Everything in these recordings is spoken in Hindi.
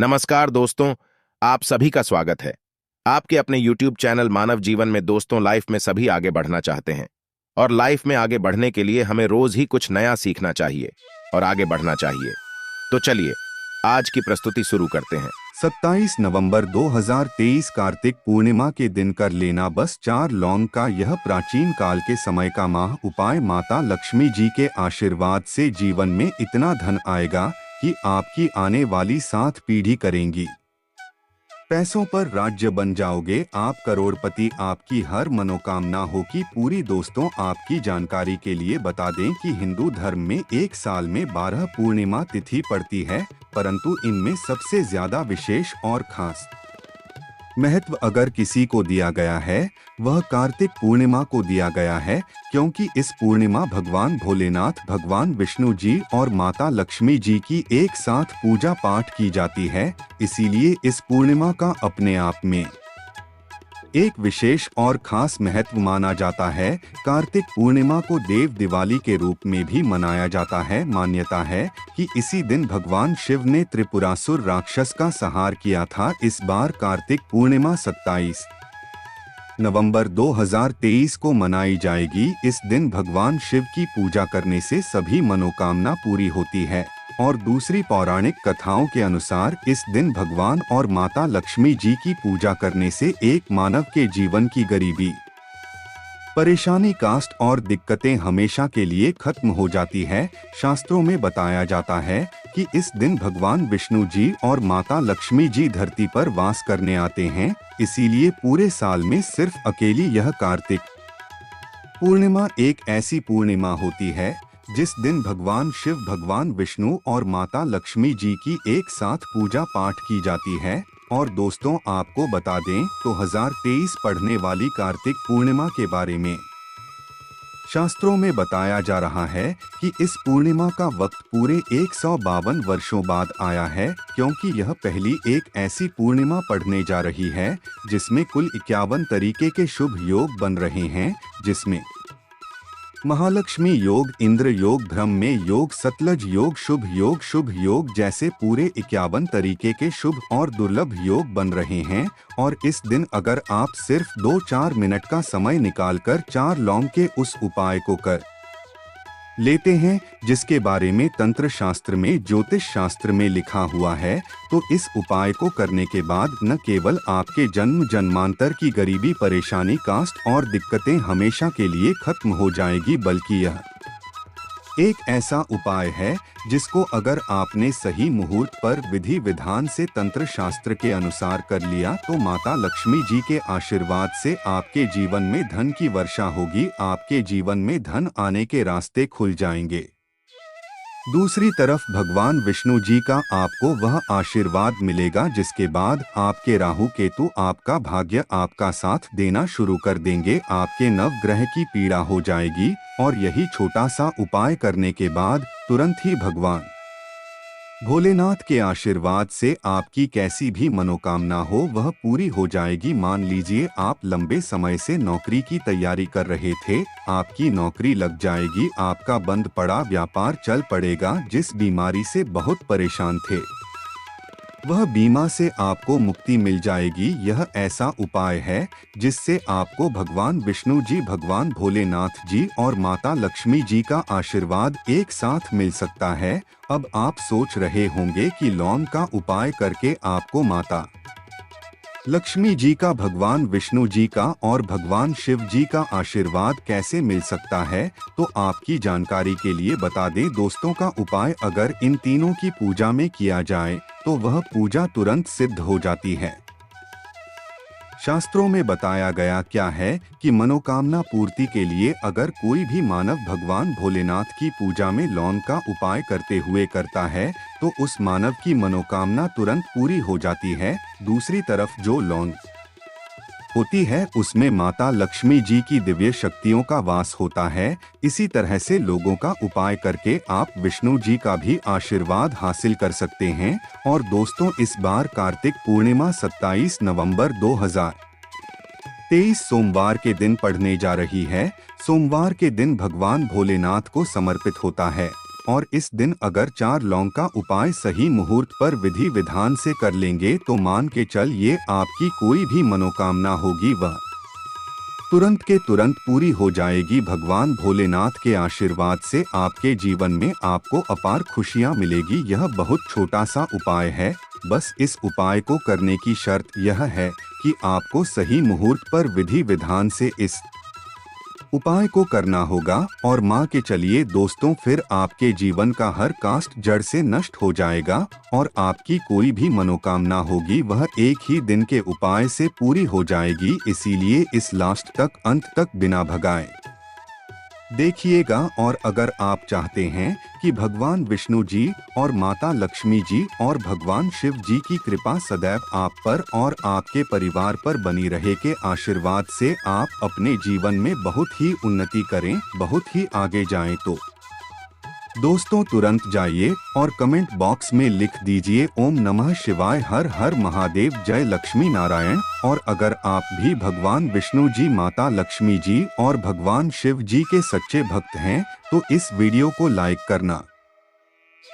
नमस्कार दोस्तों, आप सभी का स्वागत है। आपके अपने YouTube चैनल मानव जीवन में दोस्तों, लाइफ में सभी आगे बढ़ना चाहते हैं और लाइफ में आगे बढ़ने के लिए हमें रोज ही कुछ नया सीखना चाहिए और आगे बढ़ना चाहिए। तो चलिए आज की प्रस्तुति शुरू करते हैं। 27 नवंबर 2023 कार्तिक पूर्णिमा के दिन कर लेना बस 4 लौंग का यह प्राचीन काल के समय का माह उपाय माता लक्ष्मी जी के आशीर्वाद से जीवन में इतना धन आएगा कि आपकी आने वाली 7 पीढ़ी करेंगी। पैसों पर राज्य बन जाओगे आप करोड़पति, आपकी हर मनोकामना होगी पूरी। दोस्तों, आपकी जानकारी के लिए बता दें कि हिंदू धर्म में एक साल में 12 पूर्णिमा तिथि पड़ती है, परंतु इनमें सबसे ज्यादा विशेष और खास महत्व अगर किसी को दिया गया है वह कार्तिक पूर्णिमा को दिया गया है, क्योंकि इस पूर्णिमा भगवान भोलेनाथ, भगवान विष्णु जी और माता लक्ष्मी जी की एक साथ पूजा पाठ की जाती है। इसीलिए इस पूर्णिमा का अपने आप में एक विशेष और खास महत्व माना जाता है। कार्तिक पूर्णिमा को देव दिवाली के रूप में भी मनाया जाता है। मान्यता है कि इसी दिन भगवान शिव ने त्रिपुरासुर राक्षस का संहार किया था। इस बार कार्तिक पूर्णिमा 27 नवंबर 2023 को मनाई जाएगी। इस दिन भगवान शिव की पूजा करने से सभी मनोकामना पूरी होती है और दूसरी पौराणिक कथाओं के अनुसार इस दिन भगवान और माता लक्ष्मी जी की पूजा करने से एक मानव के जीवन की गरीबी, परेशानी, कष्ट और दिक्कतें हमेशा के लिए खत्म हो जाती है। शास्त्रों में बताया जाता है कि इस दिन भगवान विष्णु जी और माता लक्ष्मी जी धरती पर वास करने आते हैं। इसीलिए पूरे साल में सिर्फ अकेली यह कार्तिक पूर्णिमा एक ऐसी पूर्णिमा होती है जिस दिन भगवान शिव, भगवान विष्णु और माता लक्ष्मी जी की एक साथ पूजा पाठ की जाती है। और दोस्तों, आपको बता दें 2023 पढ़ने वाली कार्तिक पूर्णिमा के बारे में शास्त्रों में बताया जा रहा है कि इस पूर्णिमा का वक्त पूरे 152 वर्षों बाद आया है, क्योंकि यह पहली एक ऐसी पूर्णिमा पढ़ने जा रही है जिसमें कुल 51 तरीके के शुभ योग बन रहे हैं, जिसमें महालक्ष्मी योग, इंद्र योग, ब्रह्म योग, सतलज योग, शुभ योग जैसे पूरे 51 तरीके के शुभ और दुर्लभ योग बन रहे हैं। और इस दिन अगर आप सिर्फ 2-4 मिनट का समय निकालकर 4 लौंग के उस उपाय को कर लेते हैं जिसके बारे में तंत्र शास्त्र में, ज्योतिष शास्त्र में लिखा हुआ है, तो इस उपाय को करने के बाद न केवल आपके जन्म जन्मांतर की गरीबी, परेशानी, कास्ट और दिक्कतें हमेशा के लिए खत्म हो जाएगी, बल्कि यह एक ऐसा उपाय है जिसको अगर आपने सही मुहूर्त पर विधि विधान से तंत्र शास्त्र के अनुसार कर लिया तो माता लक्ष्मी जी के आशीर्वाद से आपके जीवन में धन की वर्षा होगी, आपके जीवन में धन आने के रास्ते खुल जाएंगे। दूसरी तरफ भगवान विष्णु जी का आपको वह आशीर्वाद मिलेगा जिसके बाद आपके राहु केतु आपका भाग्य, आपका साथ देना शुरू कर देंगे। आपके नवग्रह की पीड़ा हो जाएगी और यही छोटा सा उपाय करने के बाद तुरंत ही भगवान भोलेनाथ के आशीर्वाद से आपकी कैसी भी मनोकामना हो वह पूरी हो जाएगी। मान लीजिए आप लंबे समय से नौकरी की तैयारी कर रहे थे, आपकी नौकरी लग जाएगी, आपका बंद पड़ा व्यापार चल पड़ेगा, जिस बीमारी से बहुत परेशान थे वह बीमा से आपको मुक्ति मिल जाएगी। यह ऐसा उपाय है जिससे आपको भगवान विष्णु जी, भगवान भोलेनाथ जी और माता लक्ष्मी जी का आशीर्वाद एक साथ मिल सकता है। अब आप सोच रहे होंगे कि लौंग का उपाय करके आपको माता लक्ष्मी जी का, भगवान विष्णु जी का और भगवान शिव जी का आशीर्वाद कैसे मिल सकता है, तो आपकी जानकारी के लिए बता दें दोस्तों, का उपाय अगर इन तीनों की पूजा में किया जाए तो वह पूजा तुरंत सिद्ध हो जाती है। शास्त्रों में बताया गया क्या है कि मनोकामना पूर्ति के लिए अगर कोई भी मानव भगवान भोलेनाथ की पूजा में लौंग का उपाय करते हुए करता है तो उस मानव की मनोकामना तुरंत पूरी हो जाती है। दूसरी तरफ जो लौंग होती है उसमें माता लक्ष्मी जी की दिव्य शक्तियों का वास होता है। इसी तरह से लोगों का उपाय करके आप विष्णु जी का भी आशीर्वाद हासिल कर सकते हैं। और दोस्तों, इस बार कार्तिक पूर्णिमा 27 नवंबर 2023 सोमवार के दिन पड़ने जा रही है। सोमवार के दिन भगवान भोलेनाथ को समर्पित होता है और इस दिन अगर 4 लौंग का उपाय सही मुहूर्त पर विधि विधान से कर लेंगे तो मान के चलिए आपकी कोई भी मनोकामना होगी वह तुरंत के तुरंत पूरी हो जाएगी। भगवान भोलेनाथ के आशीर्वाद से आपके जीवन में आपको अपार खुशियां मिलेगी। यह बहुत छोटा सा उपाय है, बस इस उपाय को करने की शर्त यह है कि आपको सही मुहूर्त पर विधि विधान से इस उपाय को करना होगा। और माँ के चलिए दोस्तों, फिर आपके जीवन का हर कास्ट जड़ से नष्ट हो जाएगा और आपकी कोई भी मनोकामना होगी वह एक ही दिन के उपाय से पूरी हो जाएगी। इसीलिए इस लास्ट तक अंत तक बिना भगाए देखिएगा। और अगर आप चाहते हैं कि भगवान विष्णु जी और माता लक्ष्मी जी और भगवान शिव जी की कृपा सदैव आप पर और आपके परिवार पर बनी रहे के आशीर्वाद से आप अपने जीवन में बहुत ही उन्नति करें, बहुत ही आगे जाएं, तो दोस्तों तुरंत जाइए और कमेंट बॉक्स में लिख दीजिए ओम नमः शिवाय, हर हर महादेव, जय लक्ष्मी नारायण। और अगर आप भी भगवान विष्णु जी, माता लक्ष्मी जी और भगवान शिव जी के सच्चे भक्त हैं तो इस वीडियो को लाइक करना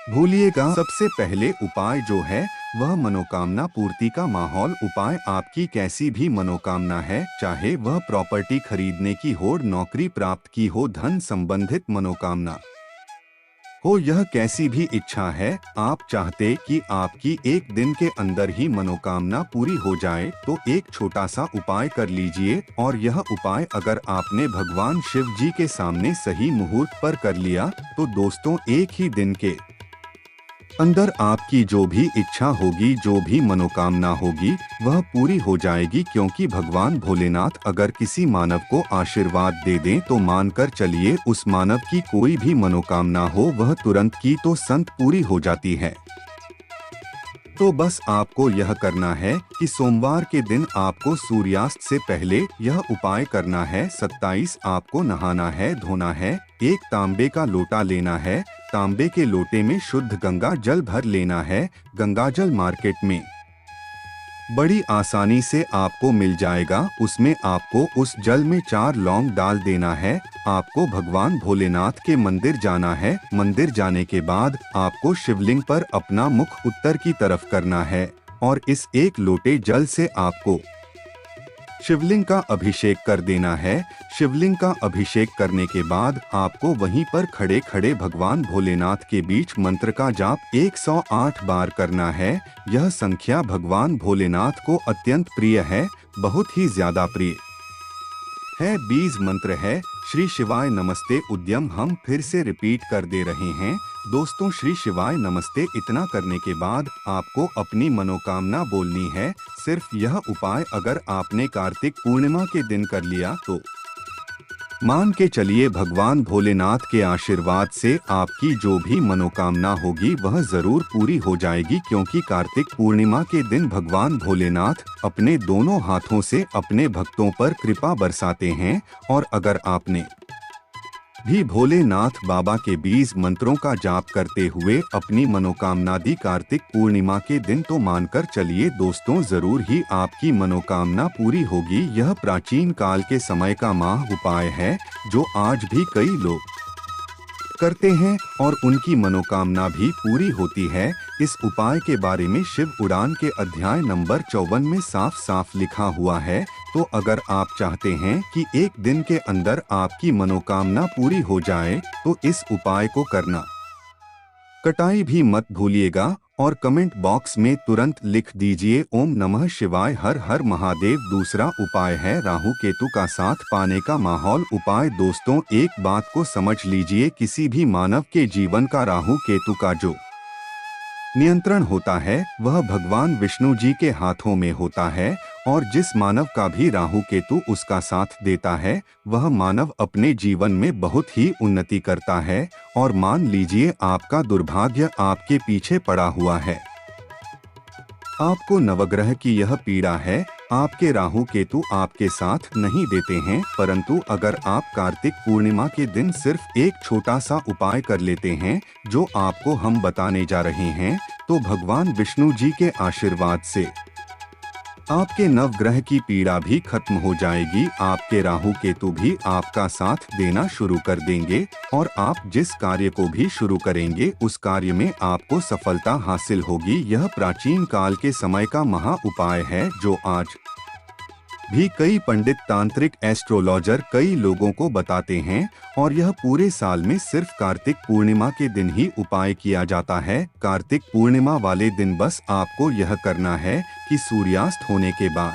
भूलिएगा। सबसे पहले उपाय जो है वह मनोकामना पूर्ति का माहौल उपाय। आपकी कैसी भी मनोकामना है, चाहे वह प्रॉपर्टी खरीदने की हो, नौकरी प्राप्त की हो, धन संबंधित मनोकामना हो, यह कैसी भी इच्छा है, आप चाहते कि आपकी एक दिन के अंदर ही मनोकामना पूरी हो जाए तो एक छोटा सा उपाय कर लीजिए। और यह उपाय अगर आपने भगवान शिव जी के सामने सही मुहूर्त पर कर लिया तो दोस्तों एक ही दिन के अंदर आपकी जो भी इच्छा होगी, जो भी मनोकामना होगी वह पूरी हो जाएगी। क्योंकि भगवान भोलेनाथ अगर किसी मानव को आशीर्वाद दे दें तो मानकर चलिए उस मानव की कोई भी मनोकामना हो वह तुरंत की तो संत पूरी हो जाती है। तो बस आपको यह करना है कि सोमवार के दिन आपको सूर्यास्त से पहले यह उपाय करना है। 27 आपको नहाना है, धोना है, एक तांबे का लोटा लेना है, तांबे के लोटे में शुद्ध गंगा जल भर लेना है। गंगा जल मार्केट में बड़ी आसानी से आपको मिल जाएगा। उसमें आपको उस जल में 4 लौंग डाल देना है। आपको भगवान भोलेनाथ के मंदिर जाना है। मंदिर जाने के बाद आपको शिवलिंग पर अपना मुख उत्तर की तरफ करना है और इस एक लोटे जल से आपको शिवलिंग का अभिषेक कर देना है। शिवलिंग का अभिषेक करने के बाद आपको वहीं पर खड़े खड़े भगवान भोलेनाथ के बीच मंत्र का जाप 108 बार करना है। यह संख्या भगवान भोलेनाथ को अत्यंत प्रिय है, बहुत ही ज्यादा प्रिय है। बीज मंत्र है श्री शिवाय नमस्ते उद्यम। हम फिर से रिपीट कर दे रहे हैं दोस्तों, श्री शिवाय नमस्ते। इतना करने के बाद आपको अपनी मनोकामना बोलनी है। सिर्फ यह उपाय अगर आपने कार्तिक पूर्णिमा के दिन कर लिया तो मान के चलिए भगवान भोलेनाथ के आशीर्वाद से आपकी जो भी मनोकामना होगी वह जरूर पूरी हो जाएगी। क्योंकि कार्तिक पूर्णिमा के दिन भगवान भोलेनाथ अपने दोनों हाथों से अपने भक्तों पर कृपा बरसाते हैं। और अगर आपने भी भोलेनाथ बाबा के बीज मंत्रों का जाप करते हुए अपनी मनोकामना दी कार्तिक पूर्णिमा के दिन तो मानकर चलिए दोस्तों जरूर ही आपकी मनोकामना पूरी होगी। यह प्राचीन काल के समय का माह उपाय है जो आज भी कई लोग करते हैं और उनकी मनोकामना भी पूरी होती है। इस उपाय के बारे में शिव पुराण के अध्याय नंबर 54 में साफ साफ लिखा हुआ है। तो अगर आप चाहते हैं कि एक दिन के अंदर आपकी मनोकामना पूरी हो जाए तो इस उपाय को करना कटाई भी मत भूलिएगा। और कमेंट बॉक्स में तुरंत लिख दीजिए ओम नमः शिवाय, हर हर महादेव। दूसरा उपाय है राहु केतु का साथ पाने का माहौल उपाय। दोस्तों एक बात को समझ लीजिए, किसी भी मानव के जीवन का राहु केतु का जो नियंत्रण होता है वह भगवान विष्णु जी के हाथों में होता है। और जिस मानव का भी राहु केतु उसका साथ देता है वह मानव अपने जीवन में बहुत ही उन्नति करता है। और मान लीजिए आपका दुर्भाग्य आपके पीछे पड़ा हुआ है, आपको नवग्रह की यह पीड़ा है, आपके राहु केतु आपके साथ नहीं देते हैं। परंतु अगर आप कार्तिक पूर्णिमा के दिन सिर्फ एक छोटा सा उपाय कर लेते हैं जो आपको हम बताने जा रहे हैं तो भगवान विष्णु जी के आशीर्वाद से आपके नवग्रह की पीड़ा भी खत्म हो जाएगी। आपके राहु केतु भी आपका साथ देना शुरू कर देंगे और आप जिस कार्य को भी शुरू करेंगे उस कार्य में आपको सफलता हासिल होगी। यह प्राचीन काल के समय का महा उपाय है जो आज भी कई पंडित, तांत्रिक, एस्ट्रोलॉजर कई लोगों को बताते हैं और यह पूरे साल में सिर्फ कार्तिक पूर्णिमा के दिन ही उपाय किया जाता है। कार्तिक पूर्णिमा वाले दिन बस आपको यह करना है कि सूर्यास्त होने के बाद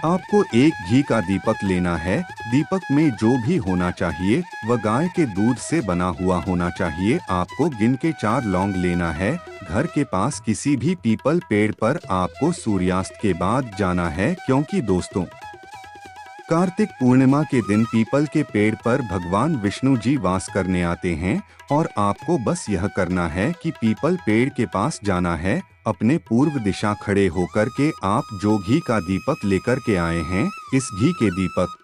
आपको एक घी का दीपक लेना है। दीपक में जो भी होना चाहिए वह गाय के दूध से बना हुआ होना चाहिए। आपको गिन के 4 लौंग लेना है। घर के पास किसी भी पीपल पेड़ पर आपको सूर्यास्त के बाद जाना है, क्योंकि दोस्तों कार्तिक पूर्णिमा के दिन पीपल के पेड़ पर भगवान विष्णु जी वास करने आते हैं और आपको बस यह करना है कि पीपल पेड़ के पास जाना है। अपने पूर्व दिशा खड़े होकर के आप जो घी का दीपक लेकर के आए हैं, इस घी के दीपक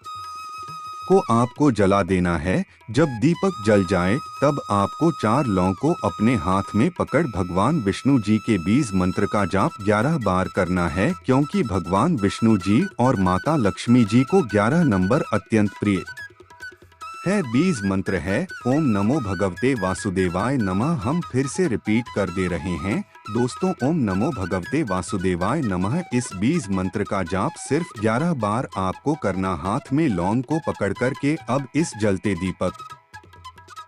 को आपको जला देना है। जब दीपक जल जाए तब आपको 4 लौंग को अपने हाथ में पकड़ भगवान विष्णु जी के बीज मंत्र का जाप 11 बार करना है, क्योंकि भगवान विष्णु जी और माता लक्ष्मी जी को 11 नंबर अत्यंत प्रिय है। बीज मंत्र है ओम नमो भगवते वासुदेवाय नमः। हम फिर से रिपीट कर दे रहे हैं दोस्तों, ओम नमो भगवते वासुदेवाय नमः। इस बीज मंत्र का जाप सिर्फ 11 बार आपको करना। हाथ में लौंग को पकड़ करके अब इस जलते दीपक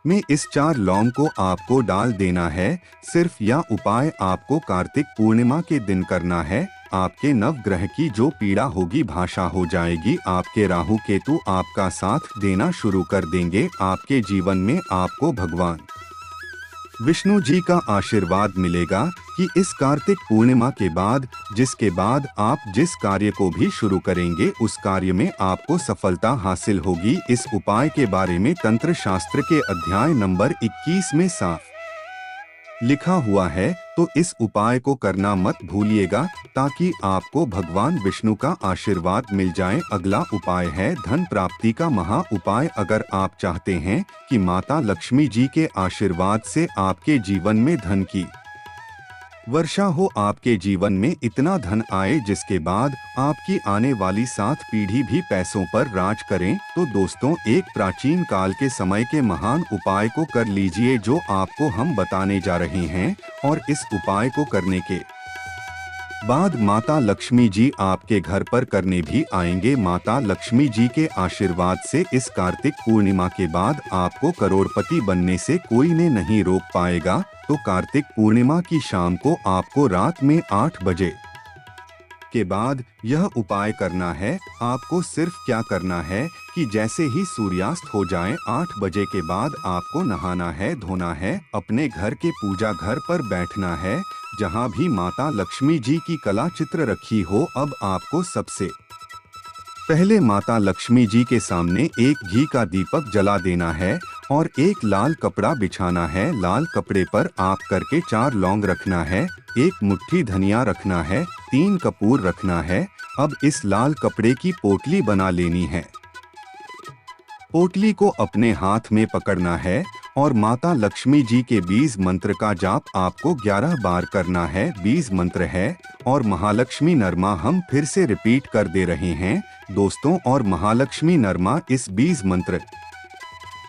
में इस 4 लौंग को आपको डाल देना है। सिर्फ यह उपाय आपको कार्तिक पूर्णिमा के दिन करना है। आपके नवग्रह की जो पीड़ा होगी भाषा हो जाएगी। आपके राहु केतु आपका साथ देना शुरू कर देंगे। आपके जीवन में आपको भगवान विष्णु जी का आशीर्वाद मिलेगा कि इस कार्तिक पूर्णिमा के बाद, जिसके बाद आप जिस कार्य को भी शुरू करेंगे उस कार्य में आपको सफलता हासिल होगी। इस उपाय के बारे में तंत्र शास्त्र के अध्याय नंबर 21 में साफ लिखा हुआ है, तो इस उपाय को करना मत भूलिएगा ताकि आपको भगवान विष्णु का आशीर्वाद मिल जाए। अगला उपाय है धन प्राप्ति का महा उपाय। अगर आप चाहते हैं कि माता लक्ष्मी जी के आशीर्वाद से आपके जीवन में धन की वर्षा हो, आपके जीवन में इतना धन आए जिसके बाद आपकी आने वाली 7 पीढ़ी भी पैसों पर राज करें, तो दोस्तों एक प्राचीन काल के समय के महान उपाय को कर लीजिए जो आपको हम बताने जा रहे हैं। और इस उपाय को करने के बाद माता लक्ष्मी जी आपके घर पर करने भी आएंगे। माता लक्ष्मी जी के आशीर्वाद से इस कार्तिक पूर्णिमा के बाद आपको करोड़पति बनने से कोई ने नहीं रोक पाएगा। तो कार्तिक पूर्णिमा की शाम को आपको रात में 8 बजे के बाद यह उपाय करना है। आपको सिर्फ क्या करना है कि जैसे ही सूर्यास्त हो जाए 8 बजे के बाद आपको नहाना है, धोना है, अपने घर के पूजा घर पर बैठना है जहां भी माता लक्ष्मी जी की कला चित्र रखी हो। अब आपको सबसे पहले माता लक्ष्मी जी के सामने एक घी का दीपक जला देना है और एक लाल कपड़ा बिछाना है। लाल कपड़े पर आप करके 4 लौंग रखना है, 1 मुट्ठी धनिया रखना है, 3 कपूर रखना है। अब इस लाल कपड़े की पोटली बना लेनी है। पोटली को अपने हाथ में पकड़ना है और माता लक्ष्मी जी के बीज मंत्र का जाप आपको 11 बार करना है। बीज मंत्र है और महालक्ष्मी नरमा, हम फिर से रिपीट कर दे रहे हैं दोस्तों, और महालक्ष्मी नरमा इस बीज मंत्र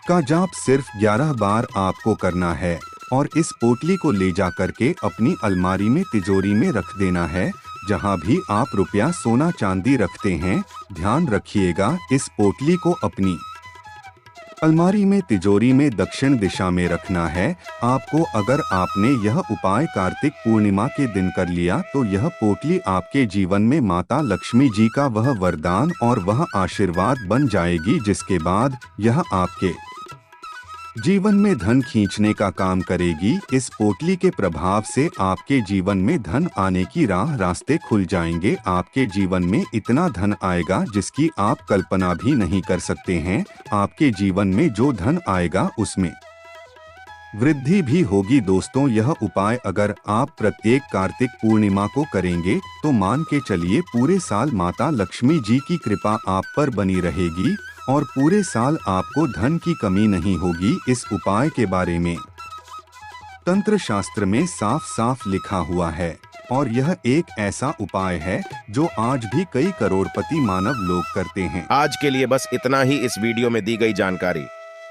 का जाप सिर्फ 11 बार आपको करना है और इस पोटली को ले जा करके अपनी अलमारी में तिजोरी में रख देना है। जहां भी आप रुपया सोना चांदी रखते हैं, ध्यान रखिएगा इस पोटली को अपनी अलमारी में तिजोरी में दक्षिण दिशा में रखना है। आपको अगर आपने यह उपाय कार्तिक पूर्णिमा के दिन कर लिया तो यह पोटली आपके जीवन में माता लक्ष्मी जी का वह वरदान और वह आशीर्वाद बन जाएगी, जिसके बाद यह आपके जीवन में धन खींचने का काम करेगी। इस पोटली के प्रभाव से आपके जीवन में धन आने की रास्ते खुल जाएंगे। आपके जीवन में इतना धन आएगा जिसकी आप कल्पना भी नहीं कर सकते हैं। आपके जीवन में जो धन आएगा उसमें वृद्धि भी होगी। दोस्तों यह उपाय अगर आप प्रत्येक कार्तिक पूर्णिमा को करेंगे तो मान के चलिए पूरे साल माता लक्ष्मी जी की कृपा आप पर बनी रहेगी और पूरे साल आपको धन की कमी नहीं होगी। इस उपाय के बारे में तंत्र शास्त्र में साफ साफ लिखा हुआ है और यह एक ऐसा उपाय है जो आज भी कई करोड़पति मानव लोग करते हैं। आज के लिए बस इतना ही इस वीडियो में दी गई जानकारी।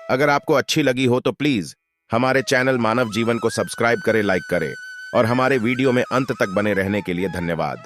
अगर आपको अच्छी लगी हो तो प्लीज हमारे चैनल मानव जीवन को सब्सक्राइब करें, लाइक करें और हमारे वीडियो में अंत तक बने रहने के लिए धन्यवाद।